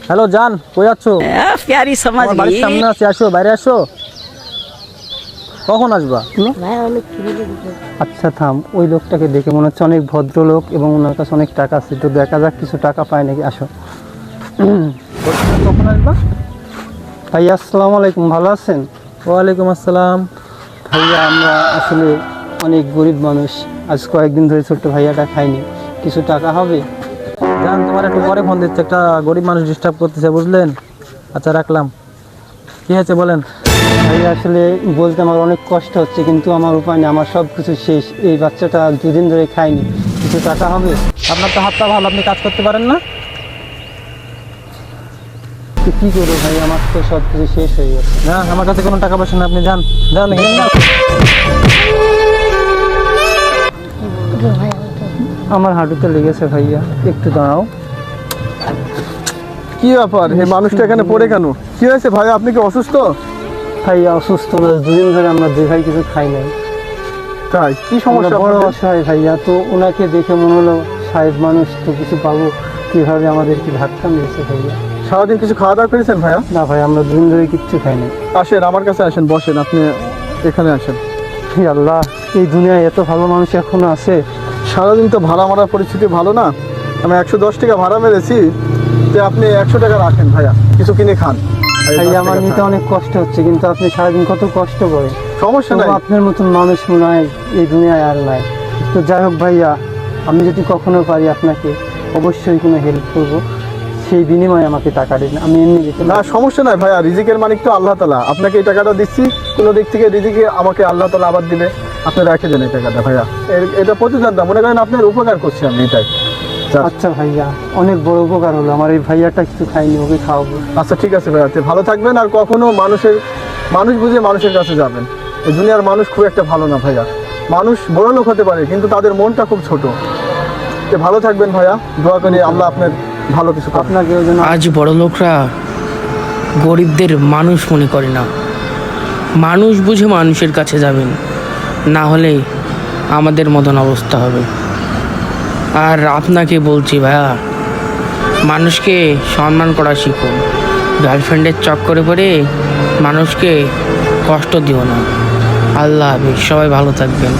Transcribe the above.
Hello জান, কই আছো? प्यारी समझ তোমার বাড়ির गई। সামনে আছি, আসো বাইরে আসো। কখন আসবা? আচ্ছা থাম, ওই লোকটাকে দেখে মনে হচ্ছে অনেক ভদ্রলোক এবং ওনার কাছে অনেক টাকা আছে, তো দেখা যাক কিছু টাকা পায় নাকি। আসো। কখন আসবা? ভাইয়া আসসালামু আলাইকুম, ভালো আছেন? ওয়ালাইকুম আসসালাম। ভাইয়া আমরা আসলে অনেক গরিব মানুষ, আজ কয়েকদিন ধরে ছোট্ট ভাইয়াটা খাইনি, কিছু টাকা হবে? জান, তোমার একটু পরে ফোন দিচ্ছে, একটা গরিব মানুষ ডিস্টার্ব করতেছে, বুঝলেন? আচ্ছা রাখলাম। কী হয়েছে বলেন? ভাইয়া আসলে বলতে আমার অনেক কষ্ট হচ্ছে, কিন্তু আমার উপায় নেই, আমার সব কিছু শেষ। এই বাচ্চাটা 2 দিন ধরে খাইনি, কিছু টাকা হবে? আপনার তো হাতটা ভালো, আপনি কাজ করতে পারেন না? কী করবো ভাই, আমার তো সব কিছু শেষ হয়ে গেছে। না, আমার কাছে কোনো টাকা পয়সা না, আপনি যান যান গেলেন না। আমার হাঁটুতে লেগেছে ভাইয়া, একটু দাঁড়াও। কি ব্যাপার, এই মানুষটা এখানে পড়ে কেন? কি হয়েছে ভাই, আপনি কি অসুস্থ? ভাইয়া অসুস্থ না, 2 দিন ধরে আমরা 2 ভাই কিছু খাই নাই। তাই কি আমরা সমস্যা বড় আপনাদের? অসহায় ভাইয়া, তো ওনাকে দেখে মনে হলো সাহেব মানুষ, তো কিছু পাবো, কীভাবে আমাদের কি ধাক্কা মিলছে ভাইয়া। সারাদিন কিছু খাওয়া দাওয়া করেছেন ভাইয়া? না ভাই, আমরা 2 দিন ধরে কিচ্ছু খাই নাই। আসেন আমার কাছে, আসেন, বসেন, আপনি এখানে আসেন। হে আল্লাহ, এই দুনিয়ায় এত ভালো মানুষ এখনো আছে। সারাদিন তো ভাড়া মারার পরিস্থিতি ভালো না, আমি 110 টাকা ভাড়া মেরেছি, তো আপনি 100 টাকা রাখেন ভাইয়া, কিছু কিনে খান। ভাই আমার নিতে অনেক কষ্ট হচ্ছে, কিন্তু আপনি সারাদিন কত কষ্ট করেন। সমস্যা নাই। আপনার মতন মানুষ মনে হয় এই দুনিয়ায় আর নাই। তো যাই হোক ভাইয়া, আমি যদি কখনো পারি আপনাকে অবশ্যই কোনো হেল্প করব, সেই বিনিময়ে আমাকে টাকা দিন, আমি এমনি দিতে না সমস্যা নাই ভাইয়া, রিজিকের মালিক তো আল্লাহ তাআলা, আপনাকে এই টাকাটা দিচ্ছি, কোনো দিক থেকে রিজিকে আমাকে আল্লাহ তাআলা আবার দিবে, আপনি রেখে দেন এই টাকাটা ভাইয়া। এটা প্রতিদান দাম, মনে করেন আপনার উপকার করছি আমি, এটাই। আচ্ছা ভাইয়া, অনেক বড় উপকার হলো, আমার এই ভাইয়াটা কিছু খাইনি, ওকে খাওয়াবো। আচ্ছা ঠিক আছে ভাইয়া, তো ভালো থাকবেন, আর কখনো মানুষ বুঝে মানুষের কাছে যাবেন। এই দুনিয়ার মানুষ খুব একটা ভালো না ভাইয়া, মানুষ বড় লোক হতে পারে কিন্তু তাদের মনটা খুব ছোট। তো ভালো থাকবেন ভাইয়া, দোয়া করি আল্লাহ আপনার ভালো কিছু করুন। আপনাকে ওই জন্য আজ বড় লোকরা গরিবদের মানুষ মনে করে না, মানুষ বুঝে মানুষের কাছে যাবেন, না হলে আমাদের মতন অবস্থা হবে। আর আপনাকে বলছি ভাইয়া, মানুষকে সম্মান করা শিখুন, গার্লফ্রেন্ডের চক্করে পড়ে মানুষকে কষ্ট দিও না। আল্লাহ হাফেজ, সবাই ভালো থাকবেন।